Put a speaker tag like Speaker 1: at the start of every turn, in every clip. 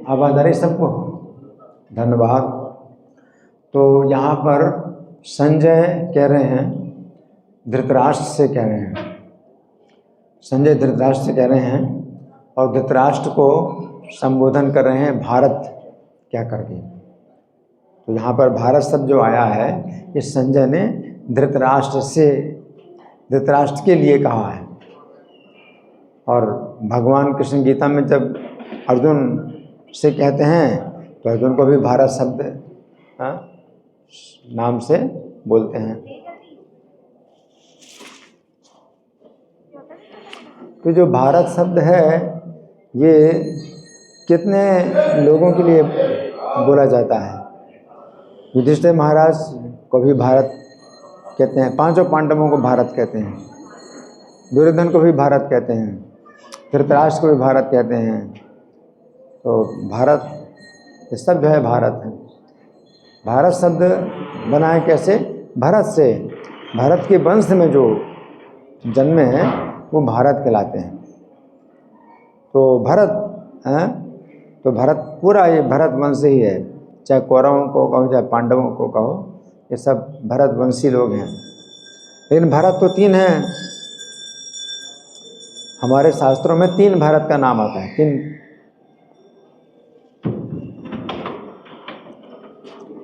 Speaker 1: आवाज आ रही सबको? धन्यवाद। तो यहाँ पर संजय कह रहे हैं, धृतराष्ट्र से कह रहे हैं, संजय धृतराष्ट्र से कह रहे हैं और धृतराष्ट्र को संबोधन कर रहे हैं भारत क्या करके। तो यहाँ पर भारत शब्द जो आया है ये संजय ने धृतराष्ट्र के लिए कहा है। और भगवान कृष्ण गीता में जब अर्जुन से कहते हैं तो अर्जुन को भी भारत शब्द नाम से बोलते हैं। तो जो भारत शब्द है ये कितने लोगों के लिए बोला जाता है? युधिष्ठिर महाराज को भी भारत कहते हैं, पांचों पांडवों को भारत कहते हैं, दुर्योधन को भी भारत कहते हैं, धृतराष्ट्र को भी भारत कहते हैं। तो भारत ये शब्द जो है भारत है। भारत शब्द बनाए कैसे? भरत से, भरत के वंश में जो जन्मे हैं वो भारत कहलाते हैं। तो भरत हैं, तो भरत पूरा ये भरत वंश ही है, चाहे कौरवों को कहो चाहे पांडवों को कहो, ये सब भरत वंशी लोग हैं। लेकिन भरत तो तीन हैं, हमारे शास्त्रों में तीन भरत का नाम आता है।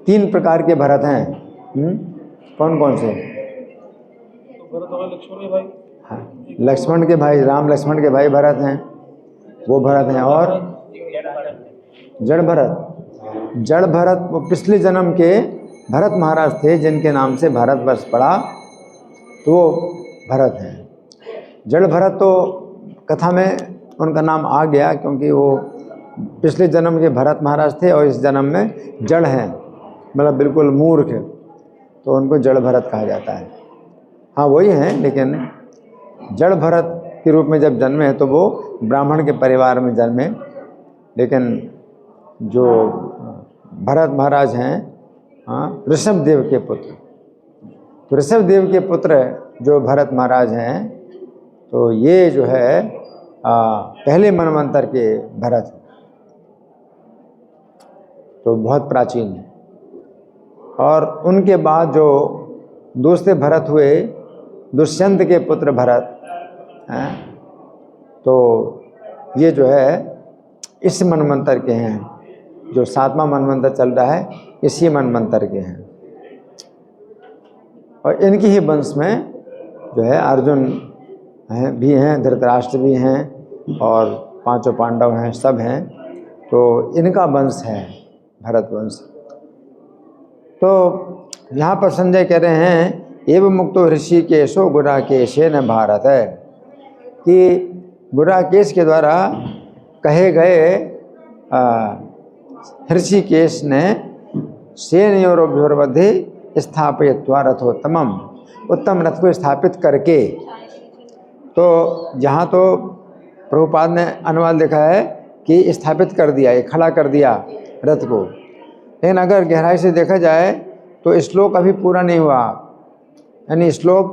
Speaker 1: तीन प्रकार के भरत हैं। कौन कौन से?
Speaker 2: भरत और लक्ष्मण के भाई।
Speaker 1: हाँ, लक्ष्मण के भाई, राम लक्ष्मण के भाई भरत हैं, वो भरत हैं। और जड़ भरत, जड़ भरत वो पिछले जन्म के भरत महाराज थे जिनके नाम से भारतवर्ष पड़ा, तो वो भरत हैं। जड़ भरत तो कथा में उनका नाम आ गया क्योंकि वो पिछले जन्म के भरत महाराज थे और इस जन्म में जड़ हैं, मतलब बिल्कुल मूर्ख, तो उनको जड़ भरत कहा जाता है। हाँ वही हैं, लेकिन जड़ भरत के रूप में जब जन्मे तो वो ब्राह्मण के परिवार में जन्मे। लेकिन जो भरत महाराज हैं, हाँ, ऋषभ देव के पुत्र, तो ऋषभ देव के पुत्र जो भरत महाराज हैं, तो ये जो है पहले मनवंतर के भरत, तो बहुत प्राचीन है। और उनके बाद जो दूसरे भरत हुए, दुष्यंत के पुत्र भरत हैं, तो ये जो है इस मनवंतर के हैं, जो 7वां मनवंतर चल रहा है इसी मनवंतर के हैं। और इनकी ही वंश में जो है अर्जुन हैं भी हैं, धृतराष्ट्र भी हैं और पांचों पांडव हैं, सब हैं। तो इनका वंश है भरत वंश। तो यहाँ पर संजय कह रहे हैं एवं मुक्तो ऋषिकेशो गुडाकेशे न भारत है, कि गुडाकेश के द्वारा कहे गए ऋषिकेश ने सेनयोरभ्योर्मध्ये स्थापयित्वा रथोत्तमम, उत्तम रथ को स्थापित करके। तो यहाँ तो प्रभुपाद ने अनुवाद लिखा है कि स्थापित कर दिया, ये खड़ा कर दिया रथ को। लेकिन अगर गहराई से देखा जाए तो श्लोक अभी पूरा नहीं हुआ, यानी श्लोक,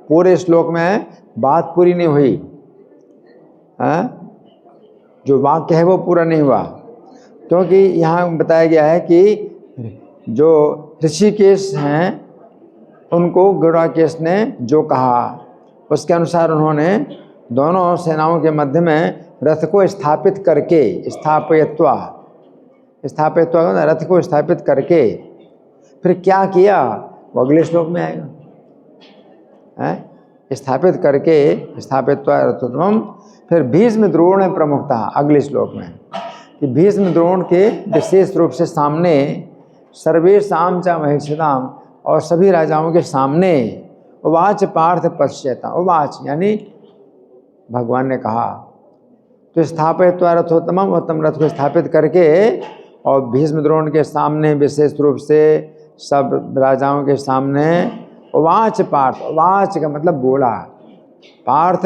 Speaker 1: पूरे श्लोक में बात पूरी नहीं हुई, जो वाक्य है वो पूरा नहीं हुआ। क्योंकि यहाँ बताया गया है कि जो ऋषिकेश हैं उनको गुडाकेश ने जो कहा उसके अनुसार उन्होंने दोनों सेनाओं के मध्य में रथ को स्थापित करके, स्थापयित्वा रथ को स्थापित करके फिर क्या किया वो अगले श्लोक में आएगा। स्थापित करके स्थापित्वा रथोत्तमम, फिर भीष्म द्रोण में प्रमुखता अगले श्लोक में, कि भीष्म द्रोण के विशेष रूप से सामने सर्वेषां च महिषिताम, और सभी राजाओं के सामने उवाच पार्थ पश्यता, उवाच यानी भगवान ने कहा। तो स्थापयित्वा रथोत्तमम, उत्तम रथ को स्थापित करके और भीष्म द्रोण के सामने विशेष रूप से सब राजाओं के सामने उवाच पार्थ, उवाच का मतलब बोला, पार्थ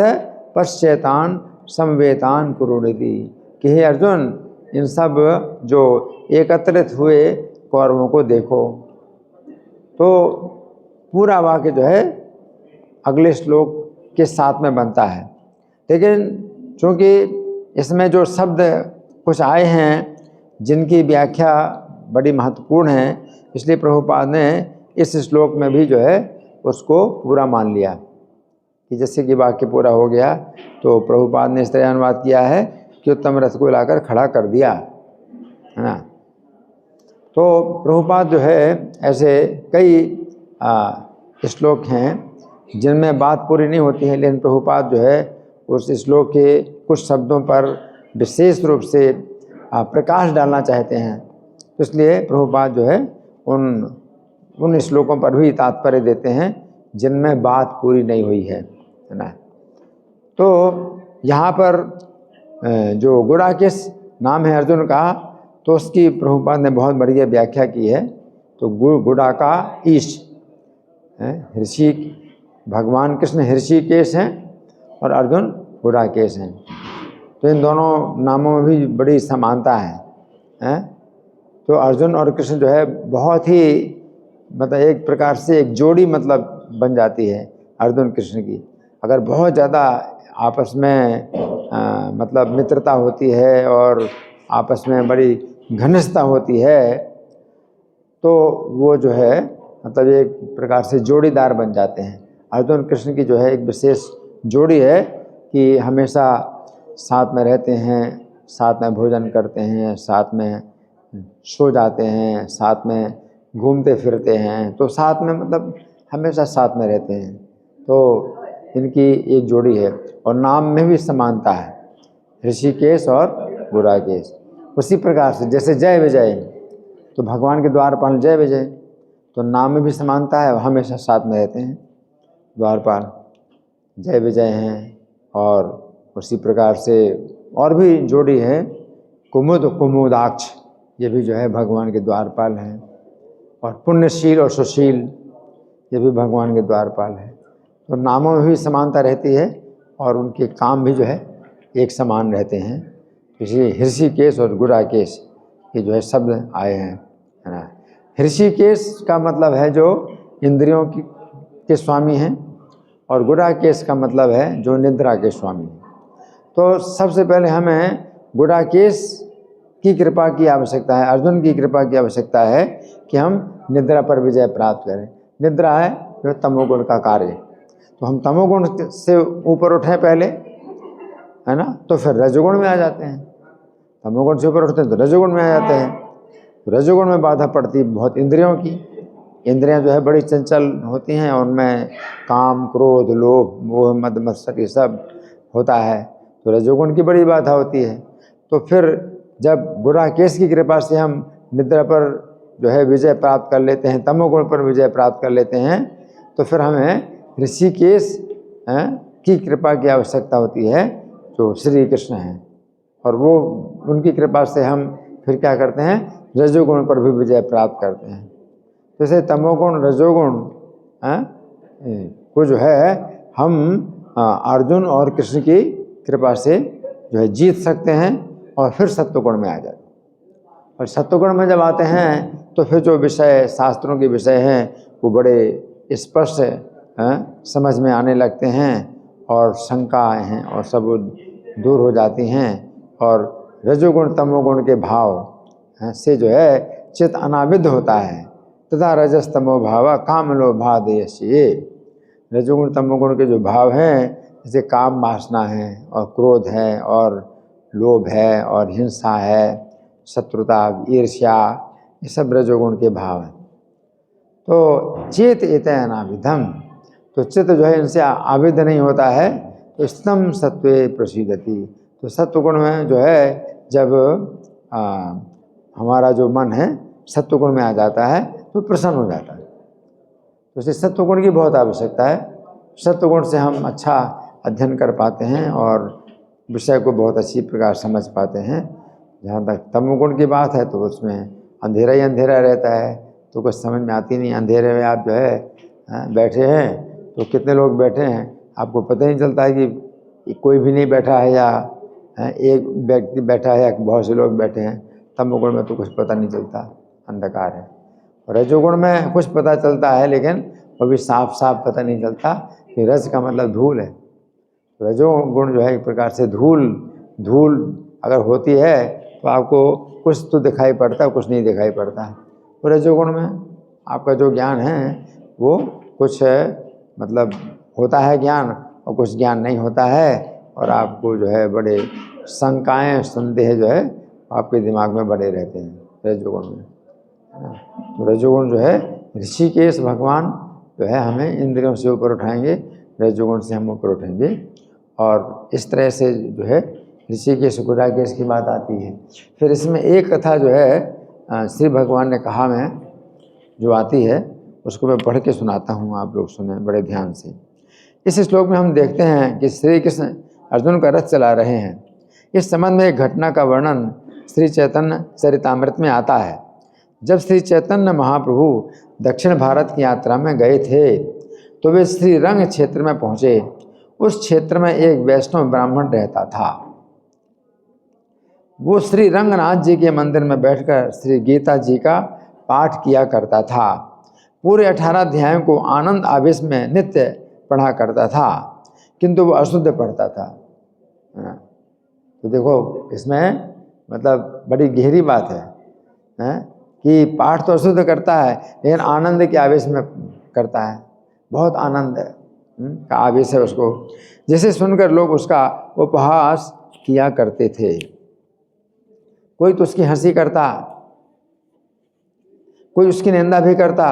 Speaker 1: पश्येतान समवेतान कुरुनिधि, कि हे अर्जुन इन सब जो एकत्रित हुए कौरवों को देखो। तो पूरा वाक्य जो है अगले श्लोक के साथ में बनता है। लेकिन चूँकि इसमें जो शब्द कुछ आए हैं जिनकी व्याख्या बड़ी महत्वपूर्ण है, इसलिए प्रभुपाद ने इस श्लोक में भी जो है उसको पूरा मान लिया कि जैसे कि वाक्य पूरा हो गया तो प्रभुपाद ने इस तरह अनुवाद किया है कि उत्तम रथ को लाकर खड़ा कर दिया, है ना। तो प्रभुपाद जो है ऐसे कई श्लोक हैं जिनमें बात पूरी नहीं होती है, लेकिन प्रभुपाद जो है उस श्लोक के कुछ शब्दों पर विशेष रूप से प्रकाश डालना चाहते हैं, तो इसलिए प्रभुपाद जो है उन श्लोकों पर भी तात्पर्य देते हैं जिनमें बात पूरी नहीं हुई है ना। तो यहाँ पर जो गुडाकेश नाम है अर्जुन का, तो उसकी प्रभुपाद ने बहुत बढ़िया व्याख्या की है। तो गुड़ा का ईश ऋषि, भगवान कृष्ण ऋषिकेश हैं और अर्जुन गुडाकेश हैं, तो इन दोनों नामों में भी बड़ी समानता है। तो अर्जुन और कृष्ण जो है बहुत ही मतलब एक प्रकार से एक जोड़ी मतलब बन जाती है अर्जुन कृष्ण की। अगर बहुत ज़्यादा आपस में मतलब मित्रता होती है और आपस में बड़ी घनिष्ठता होती है, तो वो जो है मतलब एक प्रकार से जोड़ीदार बन जाते हैं। अर्जुन कृष्ण की जो है एक विशेष जोड़ी है कि हमेशा साथ में रहते हैं, साथ में भोजन करते हैं, साथ में सो जाते हैं, साथ में घूमते फिरते हैं, तो साथ में मतलब हमेशा साथ में रहते हैं। तो इनकी एक जोड़ी है और नाम में भी समानता है, ऋषिकेश और गुडाकेश। उसी प्रकार से जैसे जय विजय, तो भगवान के द्वारपाल जय विजय, तो नाम में भी समानता है, हमेशा साथ में रहते हैं द्वारपाल जय विजय हैं। और उसी प्रकार से और भी जोड़ी है कुमुद कुमुदाक्ष, ये भी जो है भगवान के द्वारपाल हैं। और पुण्यशील और सुशील, ये भी भगवान के द्वारपाल हैं। तो नामों में भी समानता रहती है और उनके काम भी जो है एक समान रहते हैं। इसलिए ऋषिकेश और गुडाकेश ये जो है शब्द आए हैं, है ना। ऋषिकेश का मतलब है जो इंद्रियों के स्वामी हैं और गुडाकेश का मतलब है जो निद्रा के स्वामी हैं। तो सबसे पहले हमें गुडाकेश की कृपा की आवश्यकता है, अर्जुन की कृपा की आवश्यकता है कि हम निद्रा पर विजय प्राप्त करें। निद्रा है जो तमोगुण का कार्य, तो हम तमोगुण से ऊपर उठें पहले, है ना, तो फिर रजोगुण में आ जाते हैं। तमोगुण से ऊपर उठते हैं तो रजोगुण में आ जाते हैं। तो रजोगुण में बाधा पड़ती बहुत इंद्रियों की। इंद्रियां जो है बड़ी चंचल होती हैं और उनमें काम, क्रोध, लोभ, मोह, मद मत्सर ये सब होता है, तो रजोगुण की बड़ी बाधा होती है। तो फिर जब गुडाकेश की कृपा से हम निद्रा पर जो है विजय प्राप्त कर लेते हैं, तमोगुण पर विजय प्राप्त कर लेते हैं, तो फिर हमें ऋषिकेश की कृपा की आवश्यकता होती है जो श्री कृष्ण हैं। और वो उनकी कृपा से हम फिर क्या करते हैं, रजोगुण पर भी विजय प्राप्त करते हैं। जैसे तमोगुण रजोगुण को जो है हम अर्जुन और कृष्ण की कृपा से जो है जीत सकते हैं और फिर सत्वगुण में आ जाते हैं। और सत्वगुण में जब आते हैं तो फिर जो विषय शास्त्रों के विषय हैं वो बड़े स्पष्ट समझ में आने लगते हैं और शंकाएँ हैं और सब दूर हो जाती हैं। और रजोगुण तमोगुण के भाव से जो है चित्त अनाविद्ध होता है। तथा रजस्तमो भाव काम लोभादेशे, रजोगुण तमोगुण के जो भाव हैं जैसे काम वासना है और क्रोध है और लोभ है और हिंसा है, शत्रुता, ईर्ष्या, ये सब रजोगुण के भाव हैं। तो चेत एतेनाविधम, तो चित्त जो है इनसे आविद्ध नहीं होता है। तो स्तम सत्वे प्रसीदति, तो सत्वगुण में जो है जब हमारा जो मन है सत्वगुण में आ जाता है तो प्रसन्न हो जाता है। तो इसे सत्वगुण की बहुत आवश्यकता है। सत्वगुण से हम अच्छा अध्ययन कर पाते हैं और विषय को बहुत अच्छी प्रकार समझ पाते हैं। जहाँ तक तमोगुण की बात है तो उसमें अंधेरा ही अंधेरा रहता है, तो कुछ समझ में आती नहीं। अंधेरे में आप जो है बैठे हैं तो कितने लोग बैठे हैं आपको पता नहीं चलता है कि कोई भी नहीं बैठा है या एक व्यक्ति बैठा है या बहुत से लोग बैठे हैं। तमोगुण में तो कुछ पता नहीं चलता, अंधकार है। और रजोगुण में कुछ पता चलता है लेकिन वो भी साफ साफ पता नहीं चलता कि रज का मतलब धूल है। रजोगुण जो है एक प्रकार से धूल अगर होती है तो आपको कुछ तो दिखाई पड़ता है, कुछ नहीं दिखाई पड़ता है। तो रजोगुण में आपका जो ज्ञान है वो कुछ मतलब होता है ज्ञान, और कुछ ज्ञान नहीं होता है, और आपको जो है बड़े शंकाएं संदेह जो है आपके दिमाग में बड़े रहते हैं रजोगुण में। तो रजोगुण जो है ऋषिकेश भगवान जो है हमें इंद्रियों से ऊपर उठाएंगे, रजोगुण से हम ऊपर उठेंगे। और इस तरह से जो है ऋषिकेश गुडाकेश की बात आती है। फिर इसमें एक कथा जो है श्री भगवान ने कहा में जो आती है उसको मैं पढ़ के सुनाता हूँ, आप लोग सुने बड़े ध्यान से। इस श्लोक में हम देखते हैं कि श्री कृष्ण अर्जुन का रथ चला रहे हैं। इस संबंध में एक घटना का वर्णन श्री चैतन्य चरितामृत में आता है। जब श्री चैतन्य महाप्रभु दक्षिण भारत की यात्रा में गए थे तो वे श्री रंग क्षेत्र में पहुँचे। उस क्षेत्र में एक वैष्णव ब्राह्मण रहता था। वो श्री रंगनाथ जी के मंदिर में बैठकर श्री गीता जी का पाठ किया करता था। पूरे 18 अध्यायों को आनंद आवेश में नित्य पढ़ा करता था, किंतु वो अशुद्ध पढ़ता था। तो देखो इसमें मतलब बड़ी गहरी बात है कि पाठ तो अशुद्ध करता है लेकिन आनंद के आवेश में करता है। बहुत आनंद का आवेश है उसको, जिसे सुनकर लोग उसका उपहास किया करते थे। कोई तो उसकी हंसी करता, कोई उसकी निंदा भी करता,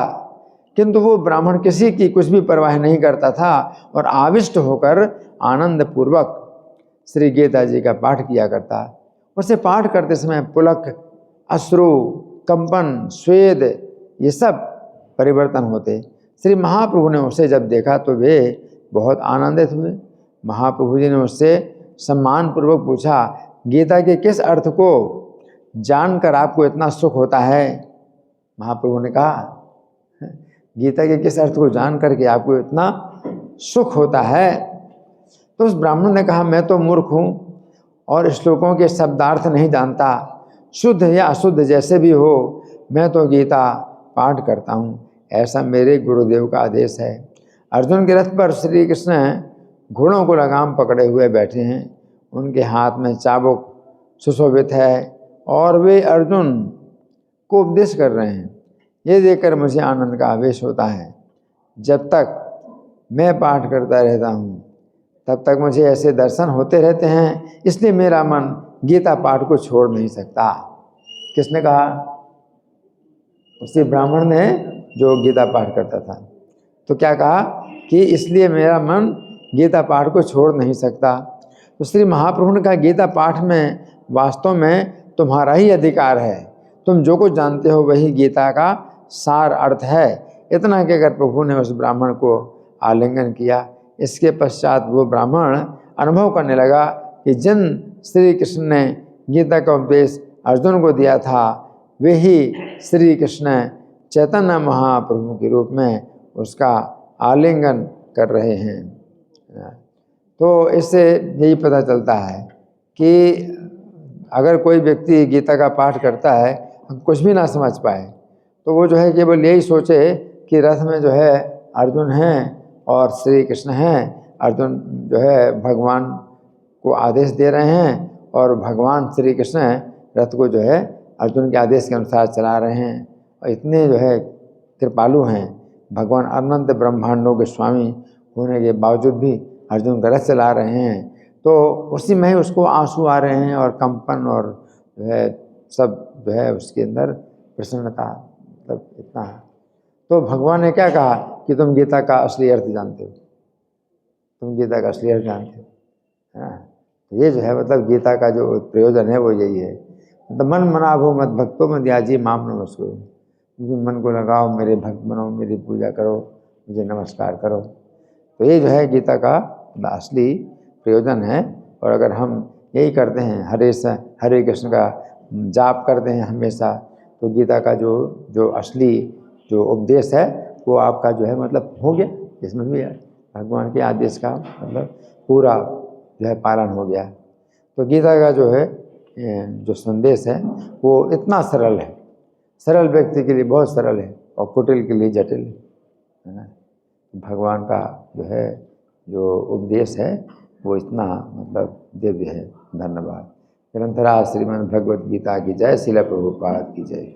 Speaker 1: किंतु वो ब्राह्मण किसी की कुछ भी परवाह नहीं करता था और आविष्ट होकर आनंद पूर्वक श्री गीता जी का पाठ किया करता। उसे पाठ करते समय पुलक, अश्रु, कंपन, स्वेद ये सब परिवर्तन होते। श्री महाप्रभु ने उसे जब देखा तो वे बहुत आनंदित हुए। महाप्रभु जी ने उससे सम्मानपूर्वक पूछा, गीता के किस अर्थ को जानकर आपको इतना सुख होता है? महाप्रभु ने कहा, गीता के किस अर्थ को जान करके आपको इतना सुख होता है? तो उस ब्राह्मण ने कहा, मैं तो मूर्ख हूँ और श्लोकों के शब्दार्थ नहीं जानता। शुद्ध या अशुद्ध जैसे भी हो, मैं तो गीता पाठ करता हूँ, ऐसा मेरे गुरुदेव का आदेश है। अर्जुन के रथ पर श्री कृष्ण घोड़ों को लगाम पकड़े हुए बैठे हैं। उनके हाथ में चाबुक सुशोभित है और वे अर्जुन को उपदेश कर रहे हैं। ये देखकर मुझे आनंद का आवेश होता है। जब तक मैं पाठ करता रहता हूँ तब तक मुझे ऐसे दर्शन होते रहते हैं, इसलिए मेरा मन गीता पाठ को छोड़ नहीं सकता। किसने कहा? उसी ब्राह्मण ने जो गीता पाठ करता था। तो क्या कहा कि इसलिए मेरा मन गीता पाठ को छोड़ नहीं सकता। तो श्री महाप्रभु ने कहा, गीता पाठ में वास्तव में तुम्हारा ही अधिकार है। तुम जो कुछ जानते हो वही गीता का सार अर्थ है। इतना कहकर प्रभु ने उस ब्राह्मण को आलिंगन किया। इसके पश्चात वो ब्राह्मण अनुभव करने लगा कि जिन श्री कृष्ण ने गीता का उपदेश अर्जुन को दिया था वे ही श्री कृष्ण चैतन्य महाप्रभु के रूप में उसका आलिंगन कर रहे हैं। तो इससे यही पता चलता है कि अगर कोई व्यक्ति गीता का पाठ करता है, कुछ भी ना समझ पाए, तो वो जो है केवल यही सोचे कि रथ में जो है अर्जुन हैं और श्री कृष्ण हैं। अर्जुन जो है भगवान को आदेश दे रहे हैं और भगवान श्री कृष्ण रथ को जो है अर्जुन के आदेश के अनुसार चला रहे हैं। और इतने जो है कृपालु हैं, भगवान अनंत ब्रह्मांडों के स्वामी होने के बावजूद भी अर्जुन का रथ चला रहे हैं। तो उसी में ही उसको आंसू आ रहे हैं और कंपन और जो है सब जो है उसके अंदर प्रसन्नता, मतलब इतना है। तो भगवान ने क्या कहा कि तुम गीता का असली अर्थ जानते हो, तुम गीता का असली अर्थ जानते हो, है ना। तो ये जो है मतलब गीता का जो प्रयोजन है वो यही है। मतलब मन मनाभो मत भक्तो मत याजी माम नमस्कुरु, मुझे मन को लगाओ, मेरे भक्त बनो, मेरी पूजा करो, मुझे नमस्कार करो। तो ये जो है गीता का असली प्रयोजन है। और अगर हम यही करते हैं, हरे कृष्ण का जाप करते हैं हमेशा, तो गीता का जो असली जो उपदेश है वो आपका जो है मतलब हो गया। इसमें भी है भगवान के आदेश का मतलब पूरा जो है पालन हो गया। तो गीता का जो है जो संदेश है वो इतना सरल है, सरल व्यक्ति के लिए बहुत सरल है और कुटिल के लिए जटिल है ना। भगवान का जो है जो उपदेश है वो इतना मतलब दिव्य है। धन्यवाद। ग्रंथराज श्रीमद् भगवत गीता की जय, श्रील प्रभुपाद की जय।